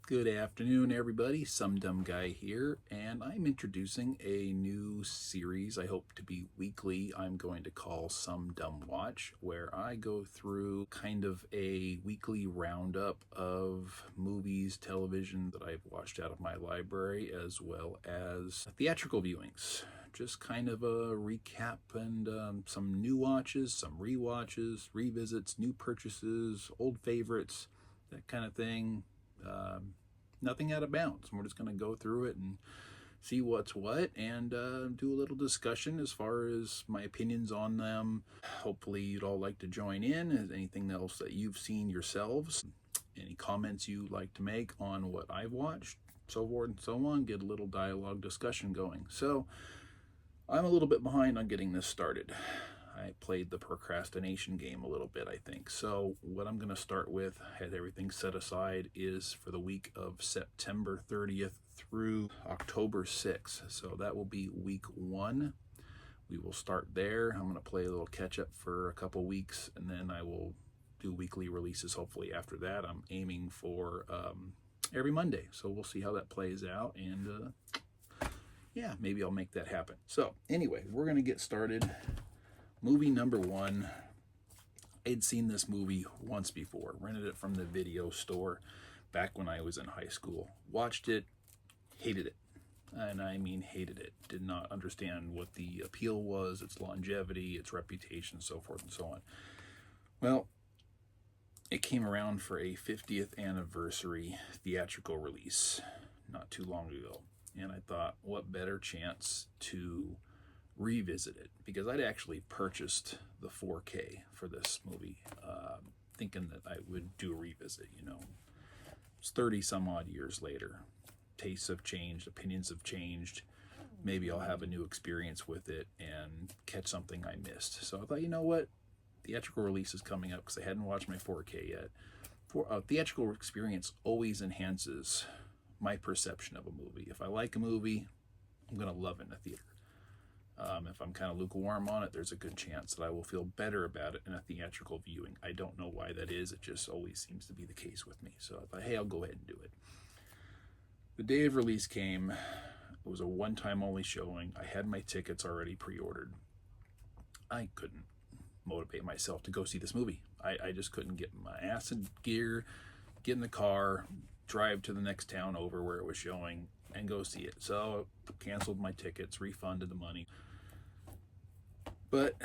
Good afternoon, everybody. Some Dumb Guy here, and I'm introducing a new series. I hope to be weekly. I'm going to call Some Dumb Watch, where I go through kind of a weekly roundup of movies, television that I've watched out of my library, as well as theatrical viewings. Just kind of a recap and some new watches, some rewatches, revisits, new purchases, old favorites, that kind of thing. Nothing out of bounds. We're just going to go through it and see what's what and do a little discussion as far as my opinions on them. Hopefully you'd all like to join in. Is anything else that you've seen yourselves? Any comments you'd like to make on what I've watched? So forth and so on. Get a little dialogue discussion going. So I'm a little bit behind on getting this started. I played the procrastination game a little bit, I think. So what I'm going to start with, had everything set aside, is for the week of September 30th through October 6th. So that will be week one. We will start there. I'm going to play a little catch up for a couple weeks, and then I will do weekly releases hopefully after that. I'm aiming for every Monday. So we'll see how that plays out, and yeah, maybe I'll make that happen. So anyway, we're going to get started. Movie number one. I'd seen this movie once before, rented it from the video store back when I was in high school. Watched it, hated it. And I mean hated it. Did not understand what the appeal was, its longevity, its reputation, so forth and so on. Well, it came around for a 50th anniversary theatrical release not too long ago. And I thought, what better chance to revisit it, because I'd actually purchased the 4K for this movie, thinking that I would do a revisit. It's 30 some odd years later. Tastes have changed, opinions have changed. Maybe I'll have a new experience with it and catch something I missed. So I thought, you know what, theatrical release is coming up, because I hadn't watched my 4K yet. A theatrical experience always enhances my perception of a movie. If I like a movie, I'm gonna love it in a theater. If I'm kind of lukewarm on it, there's a good chance that I will feel better about it in a theatrical viewing. I don't know why that is. It just always seems to be the case with me. So I thought, hey, I'll go ahead and do it. The day of release came. It was a one-time only showing. I had my tickets already pre-ordered. I couldn't motivate myself to go see this movie. I just couldn't get my ass in gear, get in the car, drive to the next town over where it was showing, and go see it. So I canceled my tickets, refunded the money. But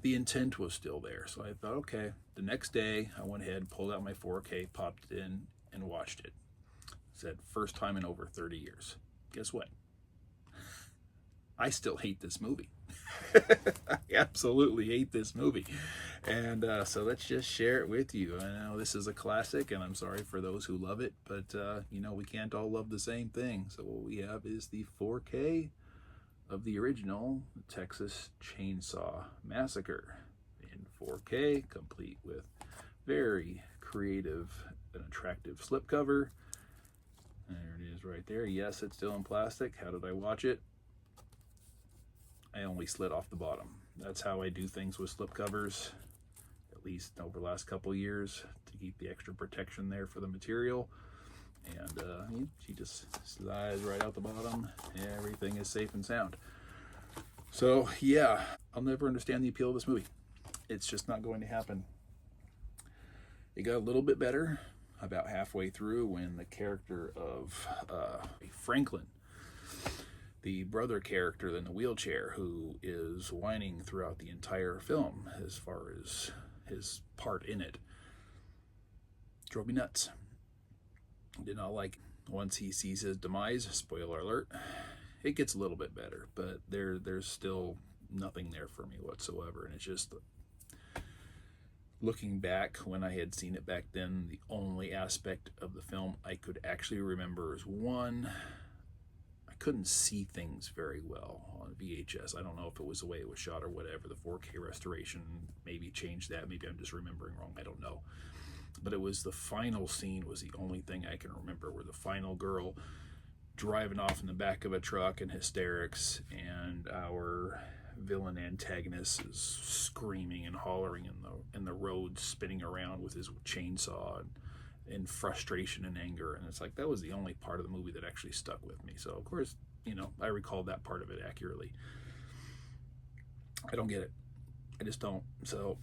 the intent was still there. So I thought, okay. The next day, I went ahead, pulled out my 4K, popped it in, and watched it. Said, first time in over 30 years. Guess what? I still hate this movie. I absolutely hate this movie. And so let's just share it with you. I know this is a classic, and I'm sorry for those who love it, but we can't all love the same thing. So what we have is the 4K of the original Texas Chainsaw Massacre in 4K, complete with very creative and attractive slipcover. There it is right there. Yes, it's still in plastic. How did I watch it? I only slid off the bottom. That's how I do things with slipcovers, at least over the last couple years, to keep the extra protection there for the material. And she just slides right out the bottom. Everything is safe and sound. So yeah, I'll never understand the appeal of this movie. It's just not going to happen. It got a little bit better about halfway through, when the character of Franklin, the brother character in the wheelchair, who is whining throughout the entire film as far as his part in it, drove me nuts. Did not like it. Once he sees his demise, spoiler alert, it gets a little bit better, but there's still nothing there for me whatsoever. And it's just, looking back, when I had seen it back then, the only aspect of the film I could actually remember is one, I couldn't see things very well on VHS. I don't know if it was the way it was shot or whatever. The 4K restoration maybe changed that. Maybe I'm just remembering wrong. I don't know. But it was the final scene was the only thing I can remember, where the final girl driving off in the back of a truck in hysterics, and our villain antagonist is screaming and hollering in the road, spinning around with his chainsaw, in frustration and anger. And it's like, that was the only part of the movie that actually stuck with me. So of course, you know, I recall that part of it accurately. I don't get it. I just don't. So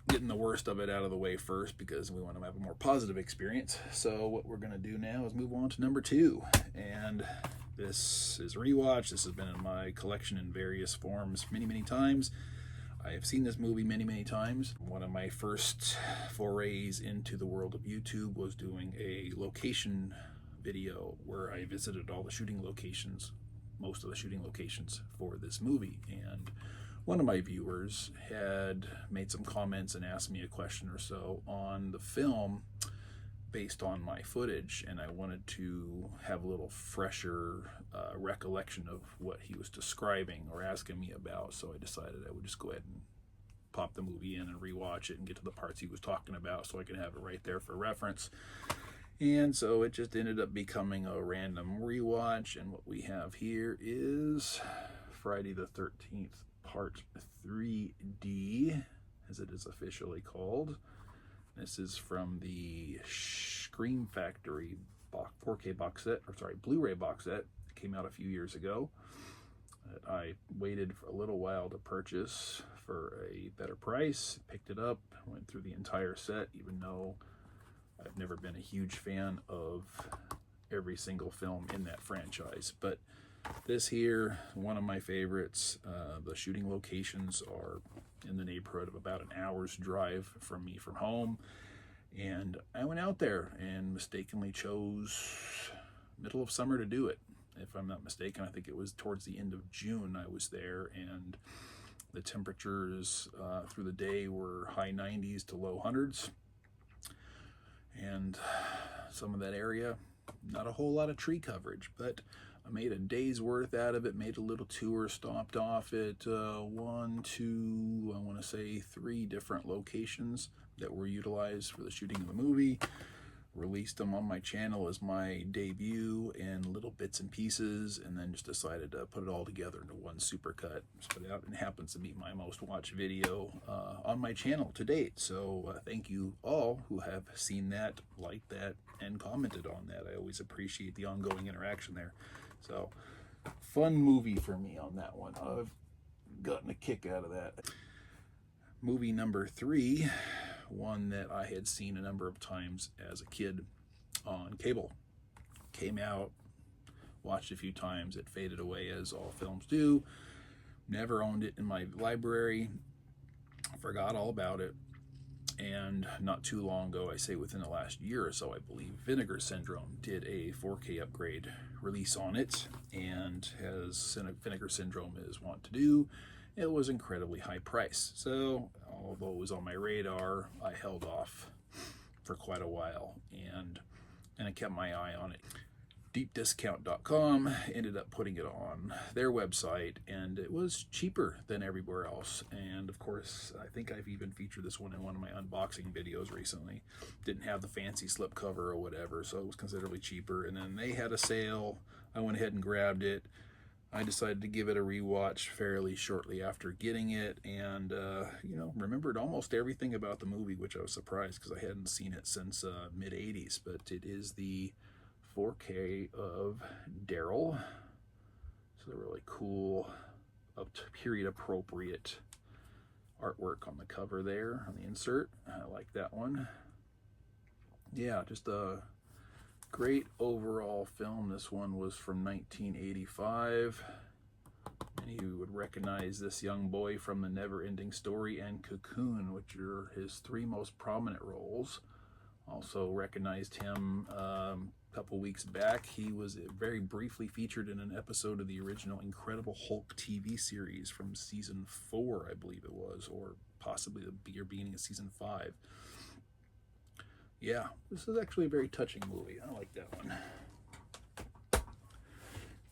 getting the worst of it out of the way first, because we want to have a more positive experience. So what we're going to do now is move on to number 2. And this is a rewatch. This has been in my collection in various forms many times. I have seen this movie many times. One of my first forays into the world of YouTube was doing a location video where I visited all the shooting locations, most of the shooting locations for this movie. And one of my viewers had made some comments and asked me a question or so on the film based on my footage, and I wanted to have a little fresher recollection of what he was describing or asking me about. So I decided I would just go ahead and pop the movie in and rewatch it and get to the parts he was talking about so I could have it right there for reference. And so it just ended up becoming a random rewatch, and what we have here is Friday the 13th Part 3D, as it is officially called. This is from the Scream Factory 4K box set, or sorry, Blu-ray box set. It came out a few years ago. I waited for a little while to purchase for a better price, picked it up, went through the entire set, even though I've never been a huge fan of every single film in that franchise. But this here, one of my favorites. The shooting locations are in the neighborhood of about an hour's drive from me from home. And I went out there and mistakenly chose middle of summer to do it. If I'm not mistaken, I think it was towards the end of June I was there, and the temperatures through the day were high 90s to low hundreds. And some of that area, not a whole lot of tree coverage, but I made a day's worth out of it, made a little tour, stopped off at 1, 2, I want to say 3 different locations that were utilized for the shooting of the movie. Released them on my channel as my debut in little bits and pieces, and then just decided to put it all together into one supercut. Spit it out, and it happens to be my most watched video on my channel to date. So thank you all who have seen that, liked that, and commented on that. I always appreciate the ongoing interaction there. So fun movie for me on that one. I've gotten a kick out of that. Movie number 3, one that I had seen a number of times as a kid on cable. Came out, watched a few times, it faded away as all films do. Never owned it in my library, forgot all about it. And not too long ago, I say within the last year or so, I believe, Vinegar Syndrome did a 4K upgrade release on it, and as Vinegar Syndrome is wont to do, it was incredibly high price. So although it was on my radar, I held off for quite a while, and I kept my eye on it. DeepDiscount.com ended up putting it on their website, and it was cheaper than everywhere else. And of course, I think I've even featured this one in one of my unboxing videos recently. Didn't have the fancy slipcover or whatever, so it was considerably cheaper. And then they had a sale. I went ahead and grabbed it. I decided to give it a rewatch fairly shortly after getting it, and you know, remembered almost everything about the movie, which I was surprised because I hadn't seen it since mid-80s. But it is the 4K of Daryl. So really cool, period appropriate artwork on the cover there, on the insert. I like that one. Yeah, just a great overall film. This one was from 1985. And you would recognize this young boy from The Never-Ending Story and Cocoon, which are his 3 most prominent roles. Also recognized him a couple weeks back. He was very briefly featured in an episode of the original Incredible Hulk TV series from season 4, I believe it was, or possibly the beginning of season 5. Yeah, this is actually a very touching movie. I like that one.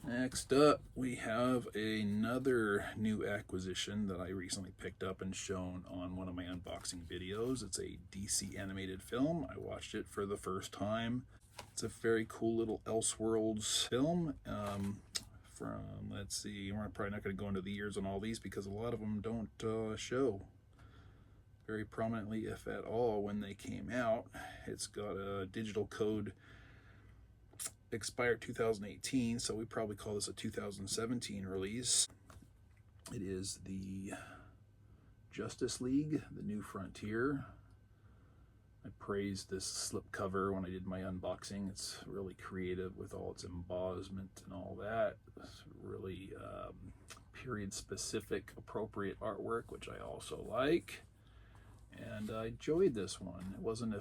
Next up, we have another new acquisition that I recently picked up and shown on one of my unboxing videos. It's a DC animated film. I watched it for the first time. It's a very cool little Elseworlds film from, let's see, we're probably not going to go into the years on all these because a lot of them don't show very prominently, if at all, when they came out. It's got a digital code expired 2018, so we probably call this a 2017 release. It is the Justice League, the New Frontier. I praised this slipcover when I did my unboxing. It's really creative with all its embossment and all that. It's really period-specific, appropriate artwork, which I also like. And I enjoyed this one. It wasn't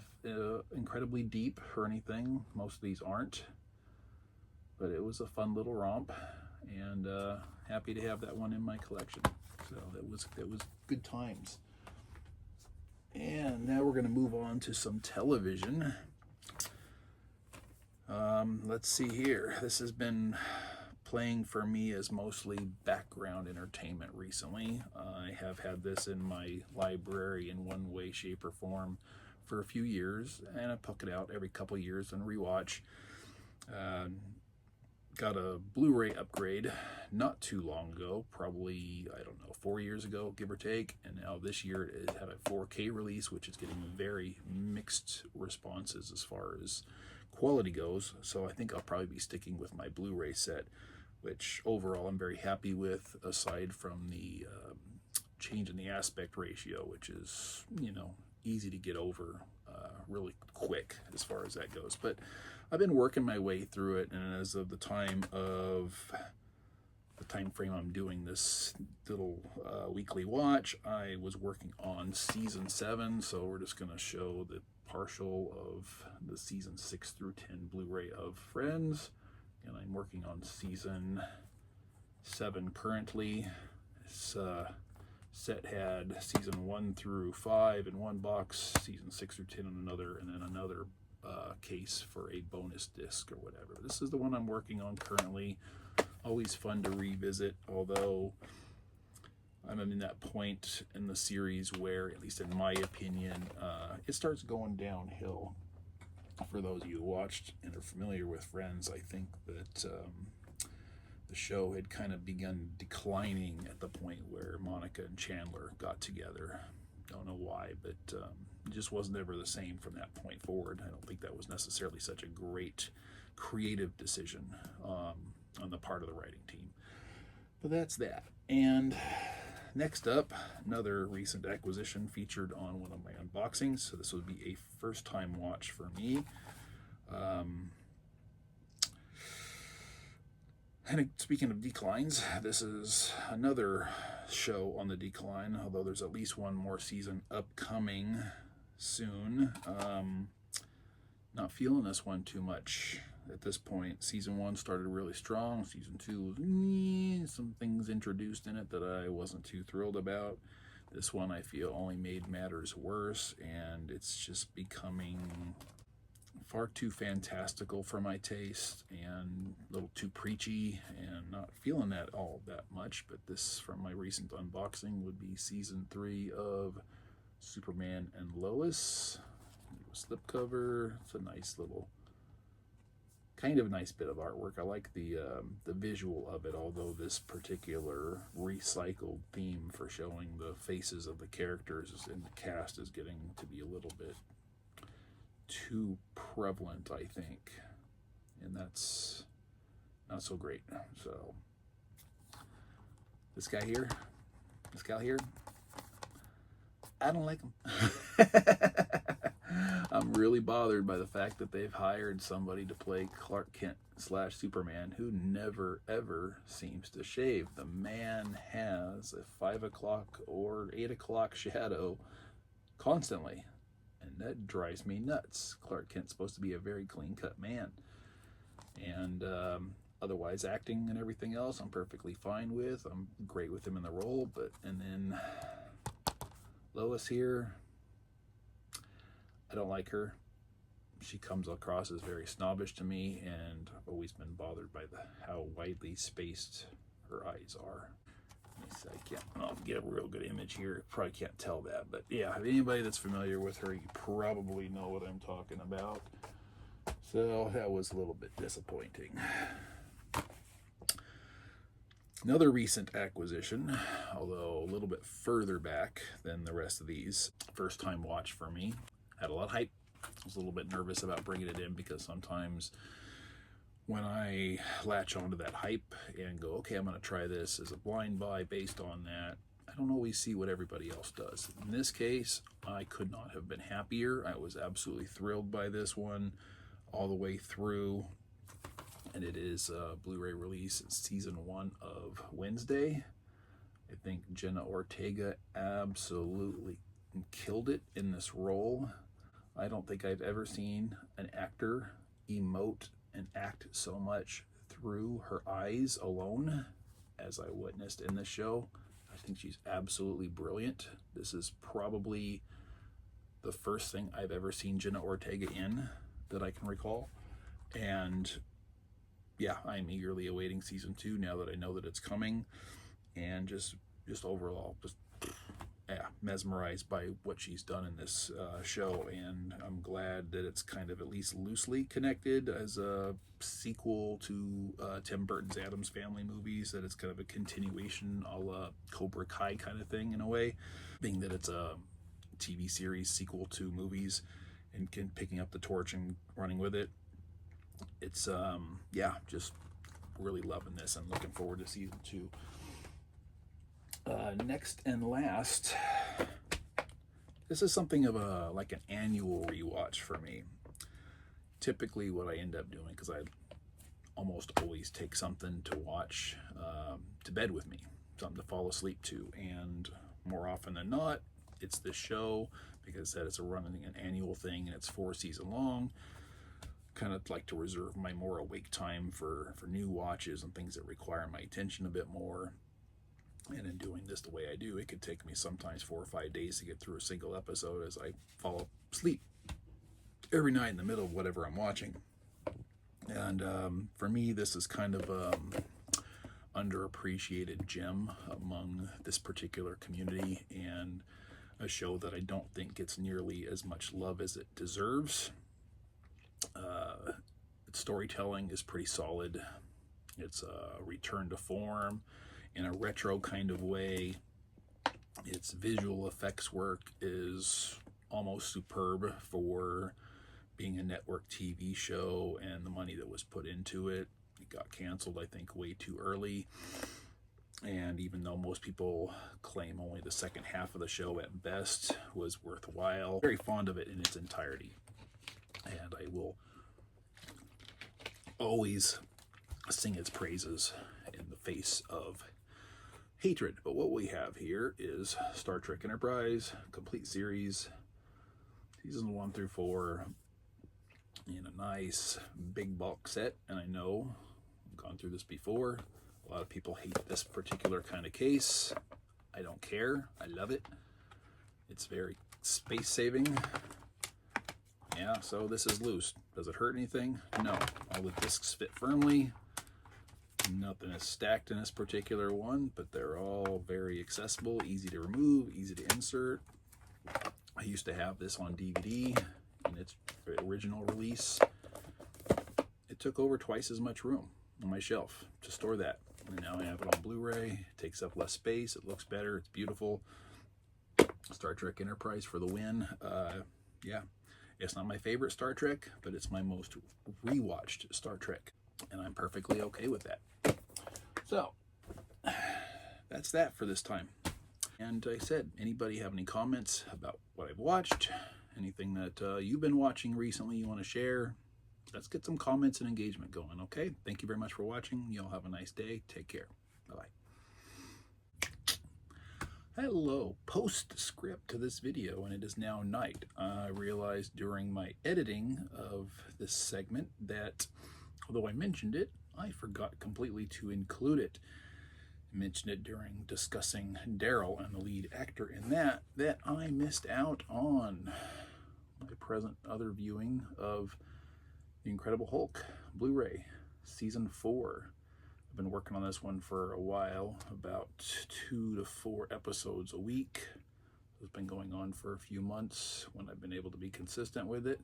incredibly deep or anything. Most of these aren't. But it was a fun little romp, and happy to have that one in my collection. So it was good times. And now we're going to move on to some television. Let's see here. This has been playing for me as mostly background entertainment recently. I have had this in my library in one way, shape, or form for a few years, and I pull it out every couple years and rewatch. Got a Blu-ray upgrade not too long ago, probably, I don't know, 4 years ago, give or take, and now this year it had a 4K release, which is getting very mixed responses as far as quality goes, so I think I'll probably be sticking with my Blu-ray set, which overall I'm very happy with, aside from the change in the aspect ratio, which is, you know, easy to get over really quick as far as that goes. But I've been working my way through it, and as of the time frame I'm doing this little weekly watch, I was working on season 7, so we're just going to show the partial of the season 6 through 10 Blu-ray of Friends, and I'm working on season 7 currently. This set had season 1 through 5 in one box, season 6 through 10 in another, and then another case for a bonus disc or whatever. This is the one I'm working on currently. Always fun to revisit, although I'm in that point in the series where, at least in my opinion, it starts going downhill. For those of you who watched and are familiar with Friends, I think that the show had kind of begun declining at the point where Monica and Chandler got together. Don't know why, but it just wasn't ever the same from that point forward. I don't think that was necessarily such a great creative decision on the part of the writing team. But that's that. And next up, another recent acquisition featured on one of my unboxings. So this would be a first-time watch for me. And speaking of declines, this is another show on the decline, although there's at least one more season upcoming soon. Not feeling this one too much at this point. Season 1 started really strong. Season 2 was some things introduced in it that I wasn't too thrilled about. This one I feel only made matters worse, and it's just becoming far too fantastical for my taste and a little too preachy, and not feeling that all that much. But this, from my recent unboxing, would be season 3 of Superman and Lois. Slipcover. It's a nice little, kind of nice bit of artwork. I like the visual of it, although this particular recycled theme for showing the faces of the characters in the cast is getting to be a little bit too prevalent, I think, and that's not so great. So this guy here, this gal here, I don't like him. I'm really bothered by the fact that they've hired somebody to play Clark Kent / Superman who never ever seems to shave. The man has a 5 o'clock or 8 o'clock shadow constantly, and that drives me nuts. Clark Kent's supposed to be a very clean-cut man, and otherwise acting and everything else I'm perfectly fine with. I'm great with him in the role, and then Lois here, I don't like her. She comes across as very snobbish to me, and I've always been bothered by how widely spaced her eyes are. I'll get a real good image here. Probably can't tell that, but yeah, anybody that's familiar with her, you probably know what I'm talking about. So that was a little bit disappointing. Another recent acquisition, although a little bit further back than the rest of these. First time watch for me. Had a lot of hype. I was a little bit nervous about bringing it in because sometimes when I latch onto that hype and go, okay, I'm going to try this as a blind buy based on that, I don't always see what everybody else does. In this case, I could not have been happier. I was absolutely thrilled by this one all the way through. And it is a Blu-ray release, season 1 of Wednesday. I think Jenna Ortega absolutely killed it in this role. I don't think I've ever seen an actor emote and act so much through her eyes alone as I witnessed in this show. I think she's absolutely brilliant. This is probably the first thing I've ever seen Jenna Ortega in that I can recall. And yeah, I'm eagerly awaiting season 2 now that I know that it's coming, and just overall, mesmerized by what she's done in this show. And I'm glad that it's kind of at least loosely connected as a sequel to Tim Burton's Addams Family movies, that it's kind of a continuation a la Cobra Kai kind of thing in a way, being that it's a TV series sequel to movies and picking up the torch and running with it. It's just really loving this and looking forward to season 2. Next and last, this is something of like an annual rewatch for me. Typically what I end up doing, because I almost always take something to watch to bed with me, something to fall asleep to, and more often than not, it's this show, because it's running an annual thing and it's 4 season long. Kind of like to reserve my more awake time for new watches and things that require my attention a bit more. And in doing this the way I do, it could take me sometimes 4 or 5 days to get through a single episode as I fall asleep every night in the middle of whatever I'm watching. And for me, this is kind of underappreciated gem among this particular community, and a show that I don't think gets nearly as much love as it deserves. Its storytelling is pretty solid. It's a return to form in a retro kind of way. Its visual effects work is almost superb for being a network TV show, and the money that was put into it. It got canceled, I think, way too early. And even though most people claim only the second half of the show at best was worthwhile, very fond of it in its entirety. And I will always sing its praises in the face of hatred. But what we have here is Star Trek Enterprise, complete series, seasons 1 through 4, in a nice big bulk set. And I know I've gone through this before. A lot of people hate this particular kind of case. I don't care. I love it. It's very space saving. Yeah, so this is loose. Does it hurt anything? No. All the discs fit firmly. Nothing is stacked in this particular one, but they're all very accessible, easy to remove, easy to insert. I used to have this on DVD in its original release. It took over twice as much room on my shelf to store that. And now I have it on Blu-ray. It takes up less space. It looks better. It's beautiful. Star Trek Enterprise for the win. Yeah. It's not my favorite Star Trek, but it's my most rewatched Star Trek, and I'm perfectly okay with that. So, that's that for this time. And I said, anybody have any comments about what I've watched? Anything that you've been watching recently you want to share? Let's get some comments and engagement going, okay? Thank you very much for watching. You all have a nice day. Take care. Bye-bye. Hello, postscript to this video, and it is now night. I realized during my editing of this segment that, although I mentioned it, I forgot completely to include it. I mentioned it during discussing Daryl and the lead actor in that I missed out on my present other viewing of The Incredible Hulk Blu-ray Season 4. I've been working on this one for a while, about 2 to 4 episodes a week. It's been going on for a few months when I've been able to be consistent with it.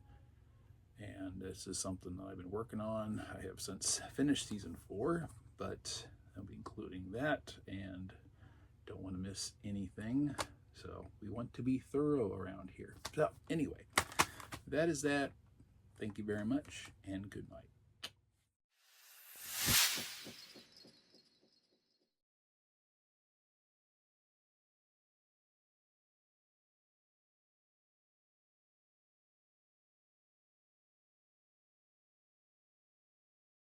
And this is something that I've been working on. I have since finished Season 4, but I'll be including including that, and don't want to miss anything. So we want to be thorough around here. So anyway, that is that. Thank you very much, and good night.